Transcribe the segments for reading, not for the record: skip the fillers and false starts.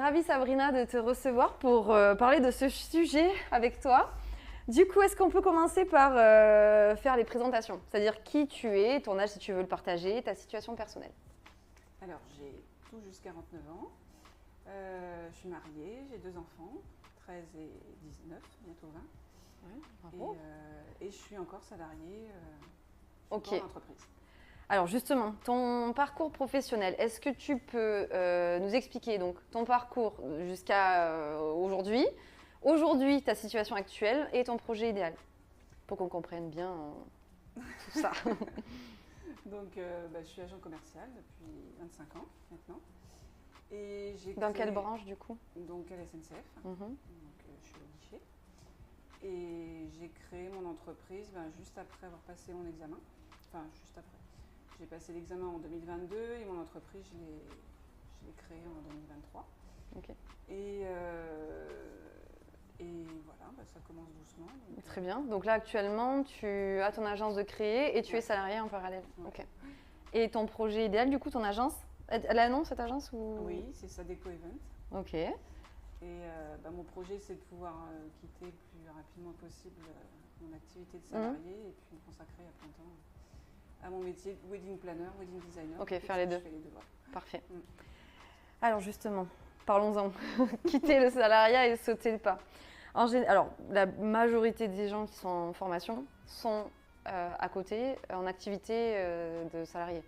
ravie Sabrina de te recevoir pour parler de ce sujet avec toi. Du coup, est-ce qu'on peut commencer par faire les présentations? C'est-à-dire qui tu es, ton âge si tu veux le partager, ta situation personnelle. Alors, j'ai tout juste 49 ans. Je suis mariée, j'ai 2 enfants, 13 et 19, bientôt 20. Ouais, bravo. Et je suis encore salariée Ok. dans l'entreprise. Alors justement, ton parcours professionnel, est-ce que tu peux nous expliquer donc ton parcours jusqu'à aujourd'hui, ta situation actuelle et ton projet idéal, pour qu'on comprenne bien tout ça. Donc, je suis agent commercial depuis 25 ans maintenant. Et j'ai Dans quelle branche du coup? Donc à la SNCF, Mhm. donc, je suis au guichet. Et j'ai créé mon entreprise juste après avoir passé mon examen. Enfin, juste après. J'ai passé l'examen en 2022 et mon entreprise, je l'ai créée en 2023. Ok. Et voilà, ça commence doucement. Donc, Très bien. Donc là actuellement, tu as ton agence de créer et tu es salarié en parallèle. Ouais. Ok. Et ton projet idéal, du coup, ton agence, elle a un nom cette agence ou... Oui, c'est Sadeco Event. Ok. Et mon projet, c'est de pouvoir quitter le plus rapidement possible mon activité de salarié et puis me consacrer à plein temps à mon métier de wedding planner, wedding designer. Ok, faire les deux. Je fais les deux, voilà. Parfait. Alors justement, parlons-en. Quitter le salariat et sauter le pas. Alors, la majorité des gens qui sont en formation sont à côté, en activité de salarié.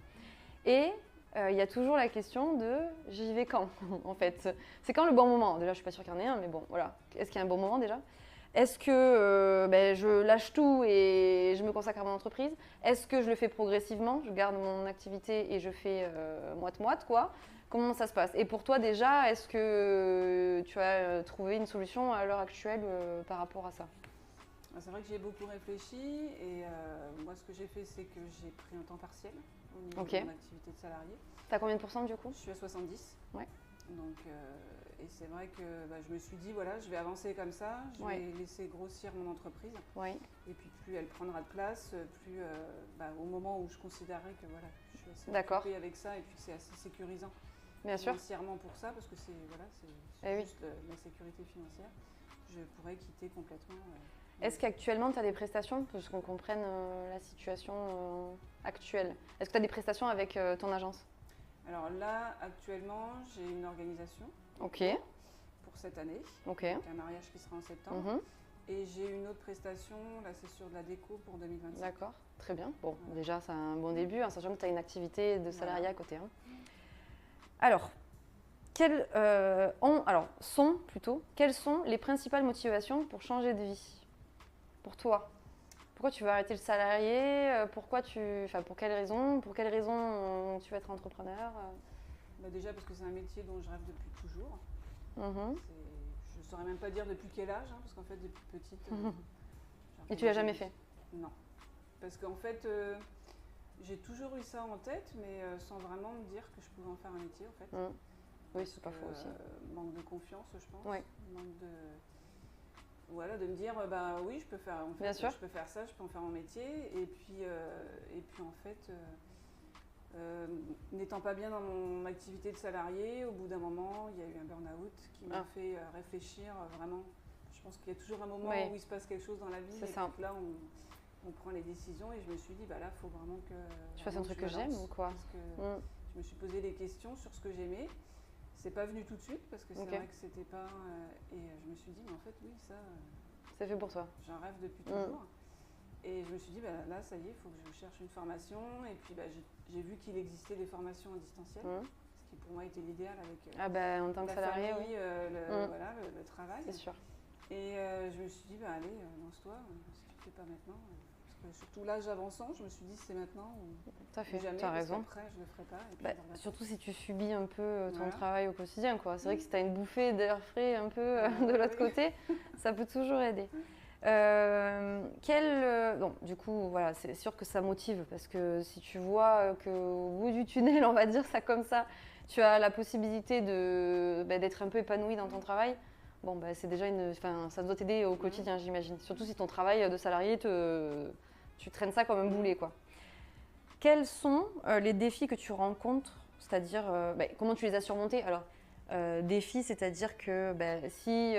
Et il y a toujours la question de j'y vais quand en fait. C'est quand le bon moment? Déjà, je ne suis pas sûre qu'il y en ait un, mais bon, voilà. Est-ce qu'il y a un bon moment déjà? Est-ce que je lâche tout et je me consacre à mon entreprise? Est-ce que je le fais progressivement? Je garde mon activité et je fais moite-moite, quoi. Comment ça se passe? Et pour toi déjà, est-ce que tu as trouvé une solution à l'heure actuelle par rapport à ça? C'est vrai que j'ai beaucoup réfléchi et moi ce que j'ai fait c'est que j'ai pris un temps partiel au niveau de mon activité de salarié. Tu as combien de pourcents du coup? Je suis à 70. Ouais. Donc, et c'est vrai que je me suis dit voilà, je vais avancer comme ça, je vais laisser grossir mon entreprise. Ouais. Et puis plus elle prendra de place, plus au moment où je considérerai que voilà, je suis assez occupée avec ça et puis que c'est assez sécurisant. Bien sûr. Financièrement pour ça, parce que c'est juste la sécurité financière, je pourrais quitter complètement. Est-ce qu'actuellement tu as des prestations, pour qu'on comprenne la situation actuelle? Est-ce que tu as des prestations avec ton agence? Alors là, actuellement, j'ai une organisation pour cette année, avec un mariage qui sera en septembre. Et j'ai une autre prestation, là c'est sur de la déco pour 2025. D'accord, très bien. Bon, déjà c'est un bon début, sachant que tu as une activité de salariat à côté. Alors, quelles sont les principales motivations pour changer de vie pour toi? Pourquoi tu veux arrêter le salarié? Pour quelles raisons? Pour quelles raisons tu veux être entrepreneur? Déjà parce que c'est un métier dont je rêve depuis toujours. Je ne saurais même pas dire depuis quel âge, parce qu'en fait depuis petite... Et tu l'as jamais fait? Non. Parce qu'en fait, j'ai toujours eu ça en tête, mais sans vraiment me dire que je pouvais en faire un métier en fait. Oui, c'est pas faux aussi. Manque de confiance, je pense. Oui. Manque de... Voilà, de me dire, oui, je peux faire, Bien sûr. je peux faire ça, je peux en faire mon métier. Et puis en fait, n'étant pas bien dans mon activité de salarié, au bout d'un moment, il y a eu un burn-out qui m'a fait réfléchir vraiment. Je pense qu'il y a toujours un moment où il se passe quelque chose dans la vie. Et ça. là, on prend les décisions. Et je me suis dit, là, il faut vraiment que je fasse un truc que j'aime ou quoi? Parce que je me suis posé des questions sur ce que j'aimais. C'est pas venu tout de suite parce que c'est vrai que c'était pas. Et je me suis dit, mais en fait, oui, ça. C'est fait pour toi. J'en rêve depuis toujours. Et je me suis dit, là, ça y est, il faut que je cherche une formation. Et puis, j'ai vu qu'il existait des formations en distanciel, ce qui pour moi était l'idéal avec en tant que salarié, famille, le travail. C'est sûr. Et je me suis dit, allez, lance-toi, parce que tu ne le fais pas maintenant. Parce que surtout l'âge avançant, je me suis dit, c'est maintenant ou jamais. Tu as raison. Après, je ne le ferai pas. Et puis, surtout si tu subis un peu ton travail au quotidien, quoi. C'est vrai que si tu as une bouffée d'air frais un peu de l'autre côté, ça peut toujours aider. Du coup, voilà, c'est sûr que ça motive parce que si tu vois qu'au bout du tunnel, on va dire ça comme ça, tu as la possibilité d'être un peu épanoui dans ton travail. C'est déjà ça doit t'aider au quotidien, j'imagine. Surtout si ton travail de salarié, tu traînes ça comme un boulet, quoi. Quels sont les défis que tu rencontres? C'est-à-dire, comment tu les as surmontés? Alors, défi, c'est-à-dire que si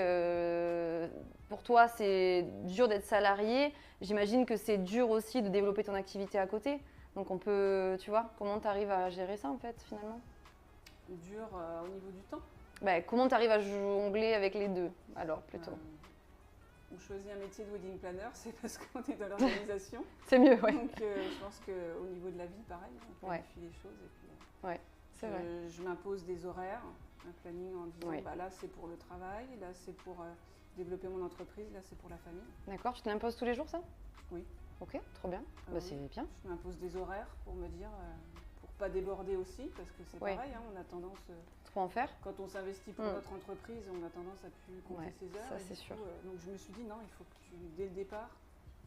pour toi c'est dur d'être salarié, j'imagine que c'est dur aussi de développer ton activité à côté. Donc on peut, tu vois, comment tu arrives à gérer ça en fait finalement? Dur au niveau du temps. Comment tu arrives à jongler avec les deux alors plutôt? On choisit un métier de wedding planner, c'est parce qu'on est dans l'organisation. C'est mieux, ouais. Donc je pense qu'au niveau de la vie, pareil, on planifie les choses. Et puis, c'est vrai. Je m'impose des horaires, un planning en disant là c'est pour le travail, là c'est pour développer mon entreprise, là c'est pour la famille. D'accord, tu te l'imposes tous les jours ça? Oui. Ok, trop bien. Oui. C'est bien. Je m'impose des horaires pour me dire, pour pas déborder aussi, parce que c'est pareil, on a tendance. Trop en faire. Quand on s'investit pour notre entreprise, on a tendance à plus compter ses heures. Ça c'est sûr. Donc je me suis dit non, il faut que dès le départ,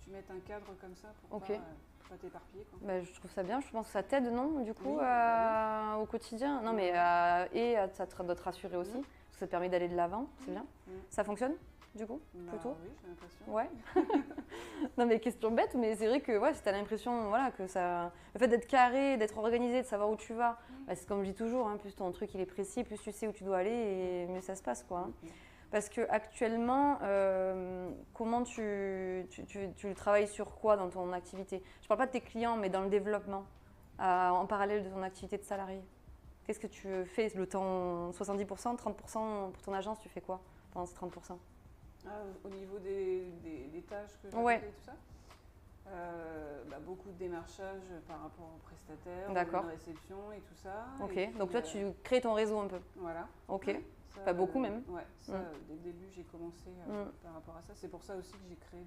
tu mettes un cadre comme ça pour pas t'éparpiller. Je trouve ça bien, je pense que ça t'aide, non, du coup, au quotidien. Non, mais ça doit te rassurer aussi, parce que ça te permet d'aller de l'avant, c'est bien. Ça fonctionne, du coup, plutôt? Oui, j'ai l'impression. Ouais. Non, mais question bête, mais c'est vrai que si tu as l'impression que ça. Le fait d'être carré, d'être organisé, de savoir où tu vas, c'est comme je dis toujours, plus ton truc il est précis, plus tu sais où tu dois aller et mieux ça se passe, quoi. Parce que actuellement, comment tu travailles sur quoi dans ton activité? Je ne parle pas de tes clients, mais dans le développement, en parallèle de ton activité de salarié. Qu'est-ce que tu fais le temps 70%, 30% pour ton agence, tu fais quoi pendant ces 30%? Au niveau des tâches que je fais et tout ça, beaucoup de démarchage par rapport aux prestataires, de réception et tout ça. Ok, puis, donc toi tu crées ton réseau un peu. Voilà. Ok. Pas beaucoup même. Ouais, ça, dès le début j'ai commencé par rapport à ça. C'est pour ça aussi que j'ai créé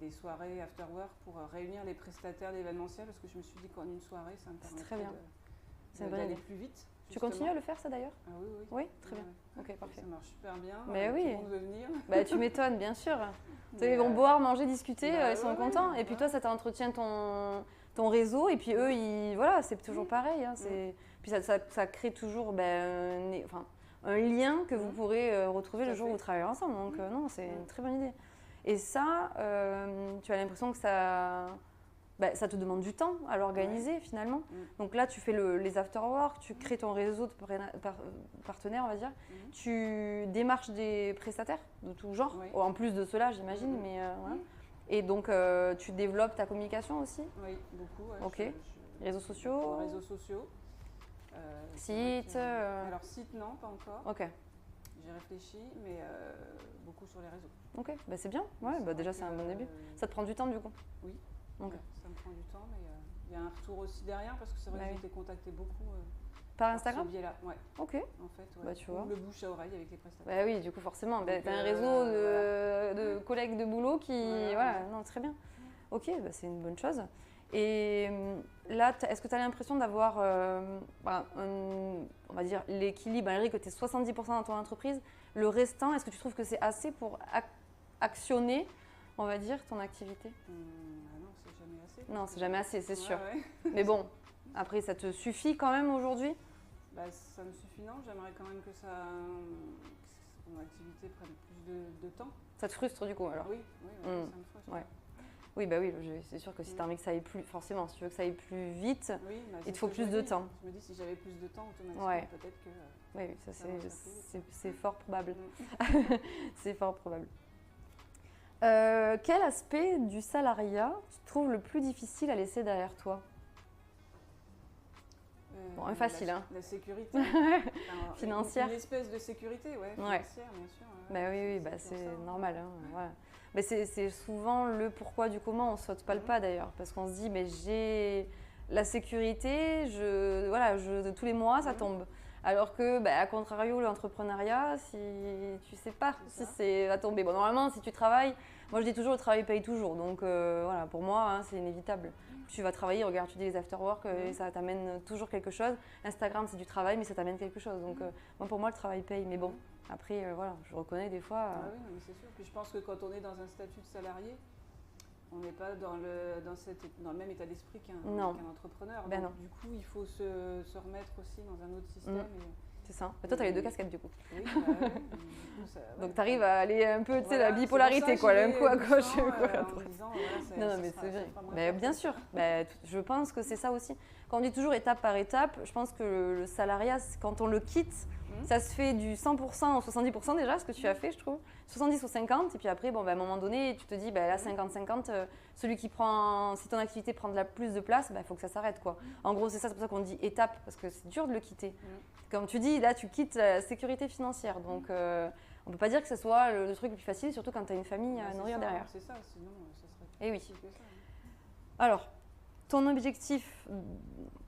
des soirées after work pour réunir les prestataires d'événementiel, parce que je me suis dit qu'en une soirée ça me permettrait d'aller plus vite. Tu continues à le faire ça d'ailleurs? Oui. Oui, très bien. Ok, parfait. Ça marche super bien. Mais oui. Tout le monde veut venir. Tu m'étonnes, bien sûr. Ils vont boire, manger, discuter, ils sont contents. Et puis toi, ça t'entretient ton réseau. Et puis eux, c'est toujours pareil. Puis ça crée toujours un lien que vous pourrez retrouver le jour où vous travaillez ensemble. Donc non, c'est une très bonne idée. Et ça, tu as l'impression que ça te demande du temps à l'organiser finalement. Donc là, tu fais les after-work, tu crées ton réseau de partenaires, on va dire. Tu démarches des prestataires de tout genre, en plus de cela, j'imagine. Mais voilà. Et donc, tu développes ta communication aussi? Oui, beaucoup. Ok. Réseaux sociaux? Réseaux sociaux. Site Alors, site, non, pas encore. Ok. J'ai réfléchi, mais beaucoup sur les réseaux. Ok, c'est bien. Déjà, c'est un bon début. Ça te prend du temps du coup? Oui. Okay. Ça me prend du temps, mais il y a un retour aussi derrière, parce que c'est vrai que j'ai été contactée beaucoup par Instagram. Ce biais-là. Ouais. Ok. En fait, tu vois. Le bouche à oreille avec les prestataires. Oui, du coup, forcément. Tu as un réseau de collègues de boulot qui. Non, très bien. Ok, c'est une bonne chose. Et là, est-ce que tu as l'impression d'avoir, on va dire, l'équilibre, malgré que tu es 70% dans ton entreprise, le restant, est-ce que tu trouves que c'est assez pour actionner, on va dire, ton activité? Non, c'est jamais assez. Non, c'est jamais assez, c'est sûr. Ouais. Mais bon, après, ça te suffit quand même aujourd'hui? Ça me suffit, non. J'aimerais quand même que mon activité prenne plus de temps. Ça te frustre du coup alors? Oui, ça me frustre. Ouais. Oui, c'est sûr que si tu as envie que ça aille plus, forcément, si tu veux que ça aille plus vite, il te faut plus de temps. Je me dis, si j'avais plus de temps, automatiquement, peut-être que. Oui, ça c'est fort probable. C'est fort probable. Quel aspect du salariat tu trouves le plus difficile à laisser derrière toi? Un facile, la sécurité. Financière. Une espèce de sécurité, financière, bien sûr. Oui, c'est normal. Mais c'est souvent le pourquoi du comment, on ne saute pas le pas d'ailleurs, parce qu'on se dit, mais j'ai la sécurité, tous les mois ça tombe. Alors que, à contrario, l'entrepreneuriat, si tu sais pas si c'est va tomber. Bon, normalement, si tu travailles, moi je dis toujours, le travail paye toujours. Donc pour moi, c'est inévitable. Tu vas travailler, regarde, tu dis les after-work, et ça t'amène toujours quelque chose. Instagram, c'est du travail, mais ça t'amène quelque chose. Donc pour moi, le travail paye. Mais bon, après, je reconnais des fois. Oui, mais c'est sûr. Puis je pense que quand on est dans un statut de salarié, on n'est pas dans le même état d'esprit qu'un entrepreneur. Donc, du coup, il faut se remettre aussi dans un autre système c'est ça. Mais toi, tu as les deux casquettes du coup. Oui, bah, ouais. Donc tu arrives à aller un peu, tu sais, Voilà, la bipolarité, quoi, un coup à gauche, un coup à en droite. disant, voilà, ça, Non, ça mais sera- c'est ça vrai. fera moins Mais peur, bien c'est sûr, ça. je pense que c'est ça aussi. Quand on dit toujours étape par étape, je pense que le salariat, quand on le quitte, ça se fait du 100% au 70% déjà, ce que tu as fait, je trouve. 70 ou 50, et puis après, bon, à un moment donné, tu te dis, là, 50-50, celui qui prend, si ton activité prend plus de place, il faut que ça s'arrête, quoi. En gros, c'est pour ça qu'on dit étape, parce que c'est dur de le quitter. Comme tu dis, là, tu quittes la sécurité financière, donc on ne peut pas dire que ce soit le truc le plus facile, surtout quand tu as une famille à nourrir derrière. C'est ça, sinon, ça serait Et oui. plus facile que ça. Alors, ton objectif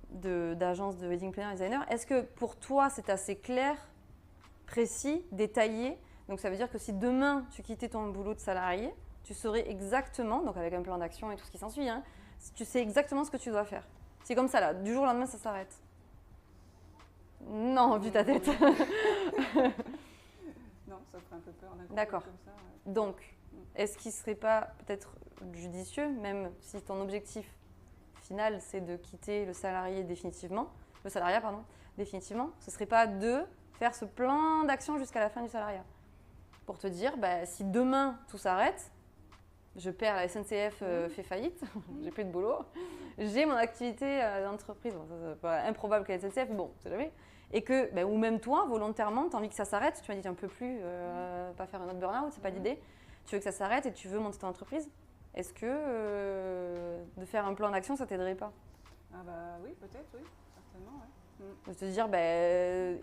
d'agence de wedding planner designer, est-ce que pour toi c'est assez clair, précis, détaillé? Donc ça veut dire que si demain tu quittais ton boulot de salarié, tu saurais exactement, donc avec un plan d'action et tout ce qui s'ensuit, tu sais exactement ce que tu dois faire. C'est comme ça là, du jour au lendemain ça s'arrête. Non, vu ta tête. Non, ça ferait un peu peur. D'accord. Comme ça, ouais. Donc, est-ce qu'il ne serait pas peut-être judicieux, même si ton objectif final c'est de quitter le salariat définitivement, ce ne serait pas de faire ce plan d'action jusqu'à la fin du salariat. Pour te dire, si demain tout s'arrête, je perds la SNCF, fait faillite, j'ai plus de boulot, j'ai mon activité d'entreprise, bon, c'est pas improbable que la SNCF, mais bon, c'est jamais. Et que, ou même toi, volontairement, tu as envie que ça s'arrête, tu m'as dit tu n'en peux plus, pas faire un autre burn-out, c'est pas l'idée. Tu veux que ça s'arrête et tu veux monter ton entreprise. Est-ce que de faire un plan d'action, ça t'aiderait pas? Ah oui, peut-être, oui, certainement, ouais. De te dire,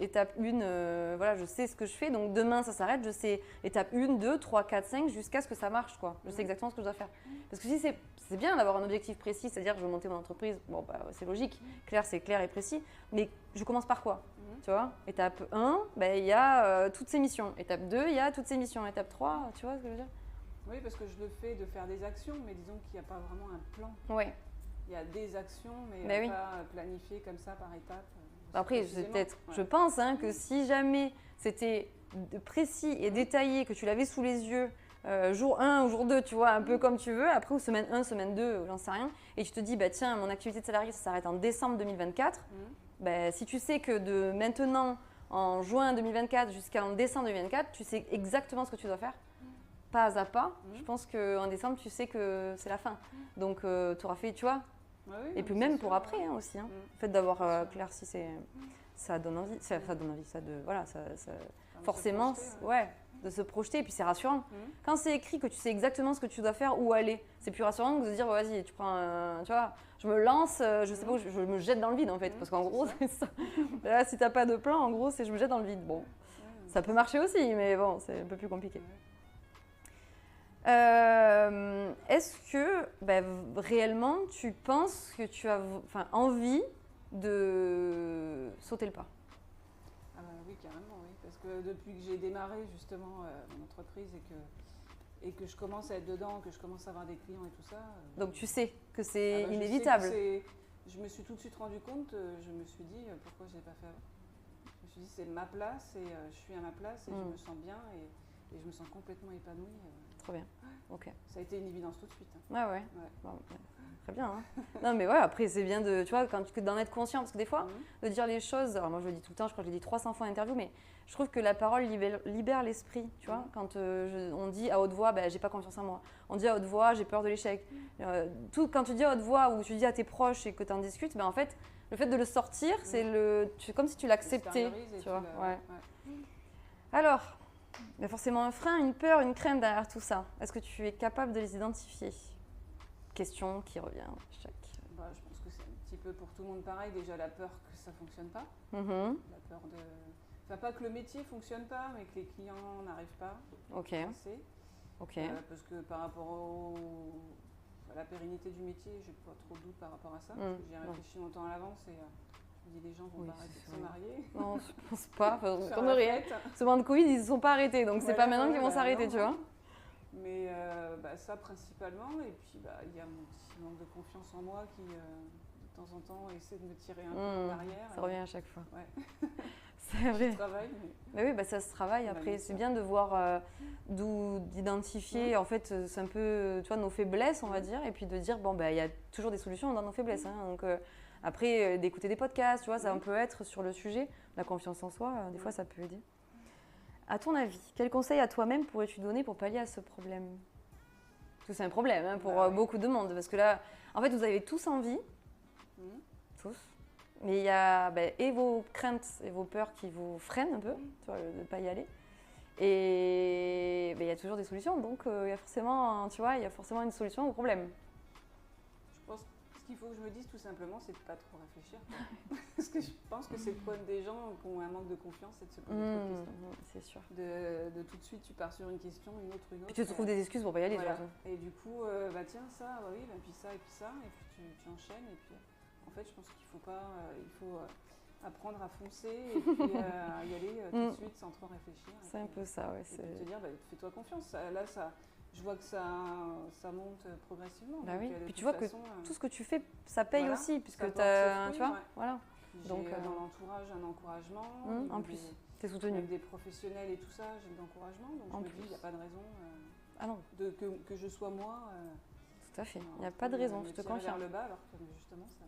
étape 1, voilà, je sais ce que je fais, donc demain ça s'arrête, je sais étape 1, 2, 3, 4, 5, jusqu'à ce que ça marche, quoi. Je sais exactement ce que je dois faire. Parce que si c'est bien d'avoir un objectif précis, c'est-à-dire je veux monter mon entreprise, bon, c'est logique, clair, c'est clair et précis, mais je commence par quoi? Tu vois, étape 1, il y a toutes ces missions. Étape 2, il y a toutes ces missions. Étape 3, tu vois ce que je veux dire? Oui, parce que je le fais de faire des actions, mais disons qu'il n'y a pas vraiment un plan. Oui. Il y a des actions, mais pas planifiées comme ça par étapes. Après, je pense que si jamais c'était précis et détaillé, que tu l'avais sous les yeux, jour 1 ou jour 2, tu vois, un peu comme tu veux, après ou semaine 1, semaine 2, j'en sais rien, et tu te dis, tiens, mon activité de salarié, ça s'arrête en décembre 2024, si tu sais que de maintenant, en juin 2024 jusqu'en décembre 2024, tu sais exactement ce que tu dois faire, pas à pas, je pense qu'en décembre, tu sais que c'est la fin. Donc, tu auras fait, tu vois. Oui, et puis même pour après aussi. Le fait d'avoir clairci, ça donne envie. Ça donne envie, forcément, de se projeter. Et puis c'est rassurant. Quand c'est écrit que tu sais exactement ce que tu dois faire, où aller, c'est plus rassurant que de se dire, vas-y, tu prends tu vois, je me lance, je sais pas où, je me jette dans le vide en fait. Parce qu'en gros, c'est ça. Là, si t'as pas de plan, en gros, c'est je me jette dans le vide. Bon, ça peut marcher aussi, mais bon, c'est un peu plus compliqué. Est-ce que réellement tu penses que tu as envie de sauter le pas? Oui, carrément, oui. Parce que depuis que j'ai démarré justement mon entreprise et que je commence à être dedans, que je commence à avoir des clients et tout ça. Donc tu sais que c'est inévitable. Je me suis tout de suite rendu compte, je me suis dit pourquoi je n'ai pas fait avant. Je me suis dit c'est ma place et je suis à ma place et je me sens bien et je me sens complètement épanouie. Trop bien. Ok. Ça a été une évidence tout de suite. Ouais. Bon, très bien. Non, mais après, c'est bien de, tu vois, d'en être conscient. Parce que des fois, de dire les choses, alors moi je le dis tout le temps, je crois que je l'ai dit 300 fois en interview, mais je trouve que la parole libère l'esprit. Tu vois, quand on dit à haute voix, j'ai pas confiance en moi. On dit à haute voix, j'ai peur de l'échec. Quand tu dis à haute voix ou tu dis à tes proches et que tu en discutes, en fait, le fait de le sortir, c'est comme si tu l'acceptais. Tu vois. Alors. Il y a forcément un frein, une peur, une crainte derrière tout ça. Est-ce que tu es capable de les identifier? Question qui revient chaque. Je pense que c'est un petit peu pour tout le monde pareil. Déjà la peur que ça ne fonctionne pas. La peur de. Enfin, pas que le métier ne fonctionne pas, mais que les clients n'arrivent pas. Ok. Parce que par rapport à la pérennité du métier, j'ai pas trop de doute par rapport à ça. Parce que j'y ai réfléchi longtemps à l'avance et. Les gens vont pas arrêter de se marier. Non, je pense pas. Comme rien. Ce moment de Covid, ils ne sont pas arrêtés. Donc, c'est pas maintenant qu'ils vont s'arrêter, tu vois. Mais ça, principalement. Et puis, il y a mon petit manque de confiance en moi qui, de temps en temps, essaie de me tirer un peu en arrière. Ça revient à chaque fois. Ouais. C'est vrai. Je travaille. Mais oui, ça se travaille. Après, c'est bien de voir d'identifier, en fait, c'est un peu, tu vois, nos faiblesses, on va dire. Et puis de dire, il y a toujours des solutions dans nos faiblesses. Donc, Après, d'écouter des podcasts, tu vois, ça peut être sur le sujet. La confiance en soi, des fois, ça peut aider. À ton avis, quel conseil à toi-même pourrais-tu donner pour pallier à ce problème? Parce que c'est un problème hein, pour beaucoup de monde. Parce que là, en fait, vous avez tous envie, tous, mais il y a et vos craintes et vos peurs qui vous freinent un peu, tu vois, de ne pas y aller. Et il y a toujours des solutions, donc il y a forcément, tu vois, il y a forcément une solution au problème. Je pense que ce qu'il faut que je me dise tout simplement, c'est de ne pas trop réfléchir. Parce que je pense que c'est le problème des gens qui ont un manque de confiance, c'est de se poser trop de questions. C'est sûr. De tout de suite, tu pars sur une question, une autre. Puis tu trouves des excuses pour pas y aller. Voilà. Et du coup, tiens, ça, oui, puis ça, et puis ça, et puis tu enchaînes. Et puis, en fait, je pense qu'il faut pas, il faut apprendre à foncer et puis y aller tout de suite sans trop réfléchir. C'est un peu ça, ouais. Et puis te dire, fais-toi confiance. Là, je vois que ça monte progressivement. Bah oui. Puis tu vois que tout ce que tu fais, ça paye aussi, puisque tu vois, voilà. Donc dans l'entourage, un encouragement. En plus, tu es soutenu. Avec des professionnels et tout ça, j'ai de l'encouragement. Donc je me dis, il n'y a pas de raison que je sois moi. Tout à fait. Il n'y a pas de raison, je te confirme. Vers le bas, alors que justement, ça.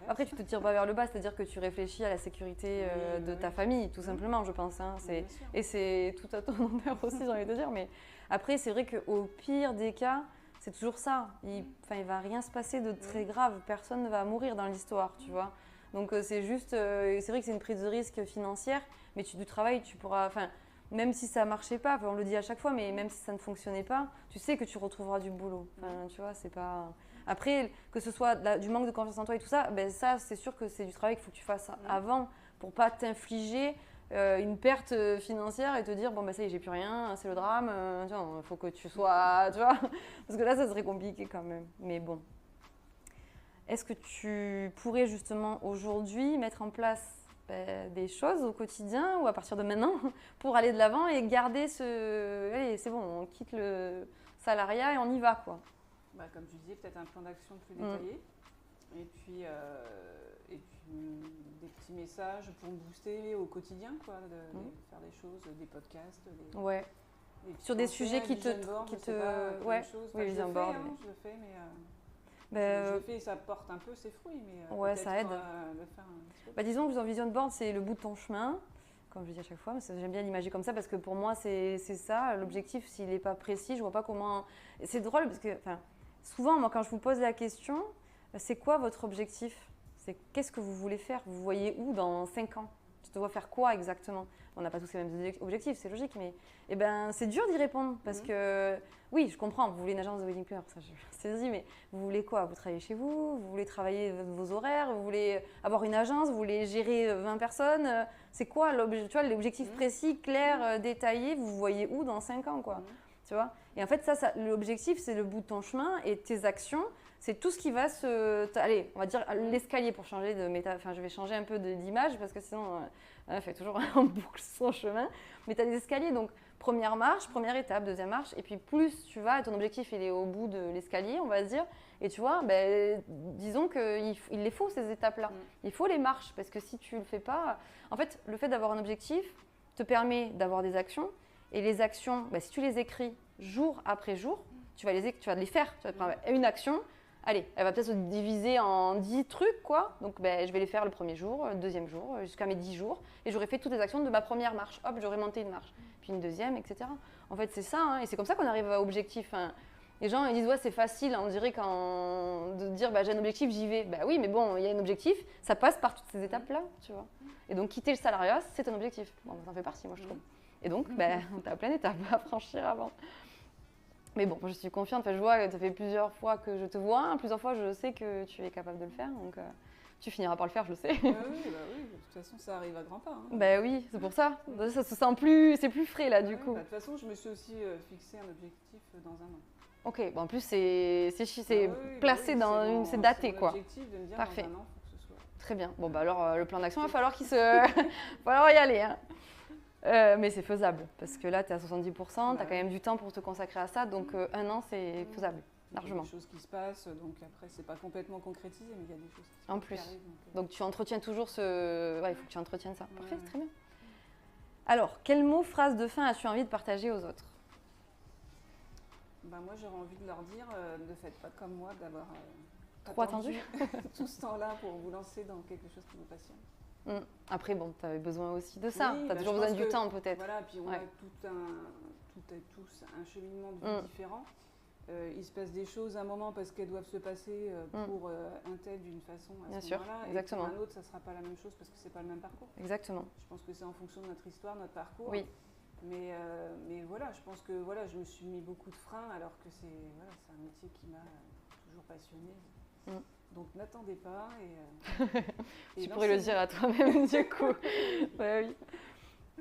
Après, tu te tires pas vers le bas, c'est-à-dire que tu réfléchis à la sécurité de ta famille, tout simplement, je pense. Hein. Et c'est tout à ton honneur aussi, j'ai envie de dire. Mais après, c'est vrai qu'au pire des cas, c'est toujours ça. Il va rien se passer de très grave. Personne ne va mourir dans l'histoire, tu vois. Donc, c'est juste, c'est vrai que c'est une prise de risque financière, mais du travail, tu pourras. Même si ça ne marchait pas, on le dit à chaque fois, mais même si ça ne fonctionnait pas, tu sais que tu retrouveras du boulot. Tu vois, c'est pas. Après, que ce soit du manque de confiance en toi et tout ça, ça, c'est sûr que c'est du travail qu'il faut que tu fasses avant pour pas t'infliger une perte financière et te dire bon ça y est, j'ai plus rien, c'est le drame. Il faut que tu sois, tu vois, parce que là, ça serait compliqué quand même. Mais bon, est-ce que tu pourrais justement aujourd'hui mettre en place des choses au quotidien ou à partir de maintenant pour aller de l'avant et garder allez, c'est bon, on quitte le salariat et on y va quoi. Comme tu disais, peut-être un plan d'action plus détaillé et puis des petits messages pour me booster au quotidien, quoi, de faire des choses, des podcasts, sur des sujets qui te... Oui, vision board. Je le fais, mais je le fais et ça porte un peu ses fruits, mais ça aide. De faire disons que ton vision board, c'est le bout de ton chemin. Comme je dis à chaque fois, j'aime bien l'imager comme ça parce que pour moi, c'est ça. L'objectif, s'il n'est pas précis, je ne vois pas comment... C'est drôle parce que souvent, moi, quand je vous pose la question, c'est quoi votre objectif? Qu'est-ce que vous voulez faire? Vous voyez où dans 5 ans? Tu te vois faire quoi exactement? On n'a pas tous les mêmes objectifs, c'est logique, mais c'est dur d'y répondre parce que, oui, je comprends, vous voulez une agence de wedding planner, ça je saisis, mais vous voulez quoi? Vous travaillez chez vous? Vous voulez travailler vos horaires? Vous voulez avoir une agence? Vous voulez gérer 20 personnes? C'est quoi l'objectif précis, clair, détaillé? Vous voyez où dans 5 ans, quoi? Tu vois? Et en fait, l'objectif, c'est le bout de ton chemin et tes actions, c'est tout ce qui va allez, on va dire l'escalier pour changer de je vais changer un peu d'image parce que sinon, on fait toujours en boucle son chemin. Mais tu as des escaliers, donc première marche, première étape, deuxième marche. Et puis plus tu vas, ton objectif, il est au bout de l'escalier, on va se dire. Et tu vois, disons qu'il les faut, ces étapes-là. Il faut les marches parce que si tu ne le fais pas… En fait, le fait d'avoir un objectif te permet d'avoir des actions. Et les actions, si tu les écris jour après jour, tu vas les faire. Tu vas te prendre une action, allez, elle va peut-être se diviser en 10 trucs, quoi. Donc, je vais les faire le premier jour, le deuxième jour, jusqu'à mes 10 jours. Et j'aurai fait toutes les actions de ma première marche. Hop, j'aurai monté une marche. Puis une deuxième, etc. En fait, c'est ça. Hein, et c'est comme ça qu'on arrive à l'objectif. Hein. Les gens ils disent, ouais, c'est facile, on dirait de dire, j'ai un objectif, j'y vais. Oui, mais bon, il y a un objectif, ça passe par toutes ces étapes-là, tu vois. Et donc, quitter le salariat, c'est un objectif. Bon, ça en fait partie, moi, je trouve. Et donc, tu as plein d'étapes à franchir avant. Mais bon, je suis confiante. Je vois que ça fait plusieurs fois que je te vois. Plusieurs fois, je sais que tu es capable de le faire. Donc, tu finiras par le faire, je le sais. Oui, de toute façon, ça arrive à grands pas. Hein. Oui, c'est pour ça. Ça se sent plus, c'est plus frais, là, du coup. De toute façon, je me suis aussi fixé un objectif dans un an. Ok, en plus, c'est placé c'est daté, quoi. L'objectif de me dire parfait. Dans un an, il faut que ce soit… Très bien. Bon, alors, le plan d'action, il va falloir falloir y aller. Hein. Mais c'est faisable, parce que là, tu es à 70%, tu as quand même du temps pour te consacrer à ça, donc un an, c'est faisable, largement. Il y a des choses qui se passent, donc après, c'est pas complètement concrétisé, mais il y a des choses qui arrivent. Donc tu entretiens toujours il faut que tu entretiennes ça. Parfait, c'est très bien. Alors, quel mot, phrase de fin as-tu envie de partager aux autres? Moi, j'aurais envie de leur dire, ne faites pas comme moi, d'avoir trop attendu. tout ce temps-là pour vous lancer dans quelque chose qui vous passionne. Après, bon, tu avais besoin aussi de ça. Oui, tu as toujours besoin du temps, peut-être. Voilà, puis on a tous un cheminement de vie différent. Il se passe des choses à un moment parce qu'elles doivent se passer pour un tel d'une façon à ce moment-là. Exactement. Et pour un autre, ça ne sera pas la même chose parce que ce n'est pas le même parcours. Exactement. Je pense que c'est en fonction de notre histoire, notre parcours. Oui. Mais voilà, je pense que je me suis mis beaucoup de freins alors que c'est un métier qui m'a toujours passionnée. Donc n'attendez pas. Tu pourrais le dire à toi-même du coup. Oui.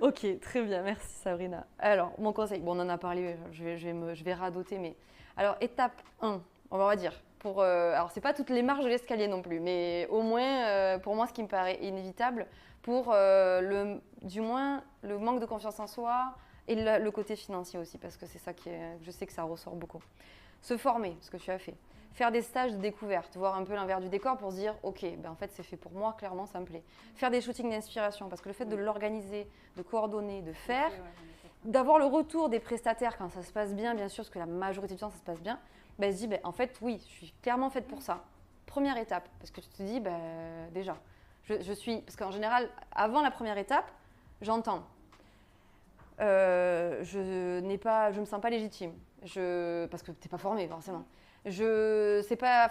Ok, très bien, merci Sabrina. Alors, mon conseil, bon, on en a parlé, je vais radoter, mais... Alors, étape 1, on va dire, alors c'est pas toutes les marches de l'escalier non plus, mais au moins, pour moi, ce qui me paraît inévitable, pour du moins le manque de confiance en soi et le côté financier aussi, parce que c'est ça je sais que ça ressort beaucoup. Se former, ce que tu as fait. Faire des stages de découverte, voir un peu l'envers du décor pour se dire, ok, en fait c'est fait pour moi, clairement ça me plaît. Faire des shootings d'inspiration, parce que le fait de l'organiser, de coordonner, de faire, d'avoir le retour des prestataires quand ça se passe bien sûr, parce que la majorité du temps ça se passe bien, se dit, en fait oui, je suis clairement faite pour ça. Première étape, parce que tu te dis, déjà, je suis, parce qu'en général, avant la première étape, j'entends, je me sens pas légitime, parce que tu n'es pas formée forcément. Je sais pas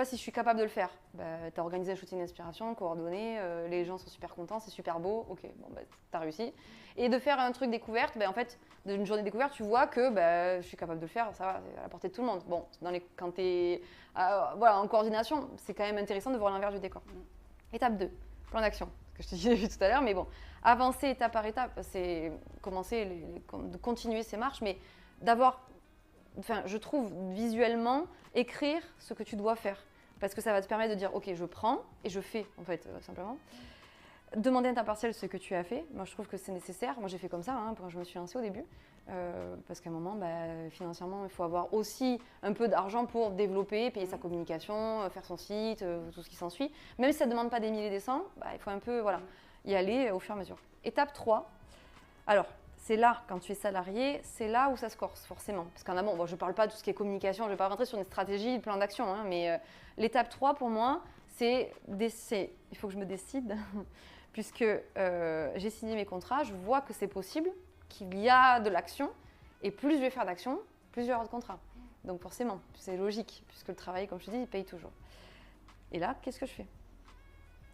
si je suis capable de le faire. Tu as organisé un shooting d'inspiration, coordonné, les gens sont super contents, c'est super beau, ok, tu as réussi. Et de faire un truc découverte, en fait, d'une journée découverte, tu vois que je suis capable de le faire, ça va, c'est à la portée de tout le monde. Bon, quand tu es en coordination, c'est quand même intéressant de voir l'envers du décor. Étape 2, plan d'action, ce que je te disais tout à l'heure, mais bon, avancer étape par étape, c'est commencer, de continuer ces marches, mais d'avoir... je trouve visuellement écrire ce que tu dois faire parce que ça va te permettre de dire ok, je prends et je fais en fait simplement. Demander un temps partiel ce que tu as fait, moi je trouve que c'est nécessaire. Moi j'ai fait comme ça quand je me suis lancée au début parce qu'à un moment financièrement il faut avoir aussi un peu d'argent pour développer, payer sa communication, faire son site, tout ce qui s'ensuit. Même si ça ne demande pas des milliers et des cents, il faut un peu y aller au fur et à mesure. Étape 3, alors c'est là, quand tu es salarié, c'est là où ça se corse, forcément. Parce qu'en amont, je ne parle pas de tout ce qui est communication, je ne vais pas rentrer sur une stratégie, un plan d'action, mais l'étape 3, pour moi, c'est il faut que je me décide, puisque j'ai signé mes contrats, je vois que c'est possible, qu'il y a de l'action, et plus je vais faire d'action, plus je vais avoir de contrats. Donc forcément, c'est logique, puisque le travail, comme je te dis, il paye toujours. Et là, qu'est-ce que je fais?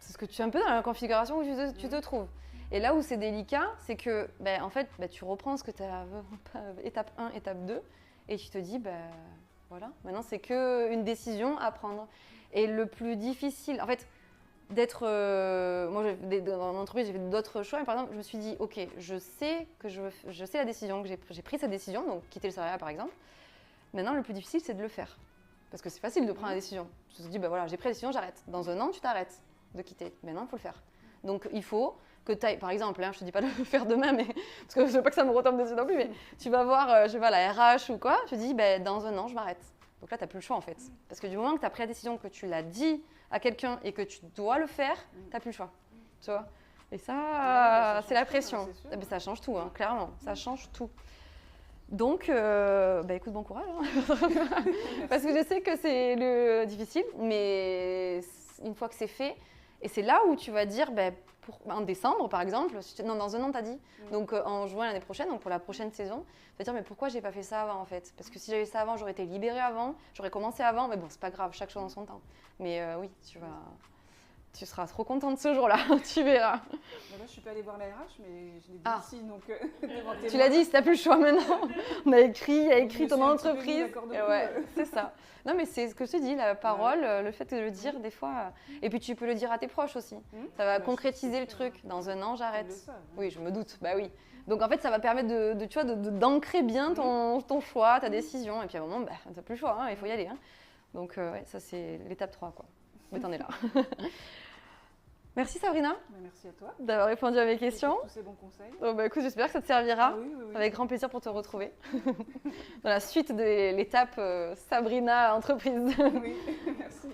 C'est ce que tu es un peu dans la configuration où tu te trouves. Et là où c'est délicat, c'est que en fait, tu reprends ce que tu as étape 1, étape 2, et tu te dis, voilà, maintenant c'est qu'une décision à prendre. Et le plus difficile, en fait, d'être... moi, dans mon entreprise, j'ai fait d'autres choix, mais par exemple, je me suis dit, ok, je sais la décision, que j'ai pris cette décision, donc quitter le salariat par exemple. Maintenant, le plus difficile, c'est de le faire. Parce que c'est facile de prendre la décision. Tu te dis, voilà, j'ai pris la décision, j'arrête. Dans un an, tu t'arrêtes de quitter. Maintenant, il faut le faire. Donc, il faut que tu ailles, par exemple, je ne te dis pas de le faire demain, mais, parce que je ne veux pas que ça me retombe dessus non plus, mais tu vas voir, je sais pas, la RH ou quoi, tu te dis, dans un an, je m'arrête. Donc là, tu n'as plus le choix en fait. Parce que du moment que tu as pris la décision, que tu l'as dit à quelqu'un et que tu dois le faire, tu n'as plus le choix. Tu vois? Et ça, c'est la pression. Ça change tout, clairement. Ça change tout. Donc, écoute, bon courage. Parce que je sais que c'est difficile, mais une fois que c'est fait, et c'est là où tu vas dire, en décembre par exemple, non, dans un an tu as dit, donc en juin l'année prochaine, donc pour la prochaine saison, tu vas dire mais pourquoi j'ai pas fait ça avant en fait? Parce que si j'avais ça avant, j'aurais été libérée avant, j'aurais commencé avant, mais bon c'est pas grave, chaque chose en son temps. Mais oui, tu seras trop contente ce jour-là, tu verras. Là, je ne suis pas allée voir la RH, mais je l'ai dit ici, donc tu l'as dit, si tu n'as plus le choix maintenant. On a écrit ton entreprise. Ouais, c'est ça. Non, mais c'est ce que je te dis, la parole, le fait de le dire des fois. Et puis tu peux le dire à tes proches aussi. Ça va concrétiser le truc. Dans un an, j'arrête. Oui, je me doute. Oui. Donc en fait, ça va permettre d'ancrer bien ton choix, ta décision. Et puis à un moment, tu n'as plus le choix, il faut y aller. Donc ça, c'est l'étape 3, quoi. Mais t'en es là. Merci Sabrina. Merci à toi d'avoir répondu à mes questions. Tous ces bons conseils. Écoute, j'espère que ça te servira. Oui. Avec grand plaisir pour te retrouver dans la suite de l'étape Sabrina entreprise. Oui, merci.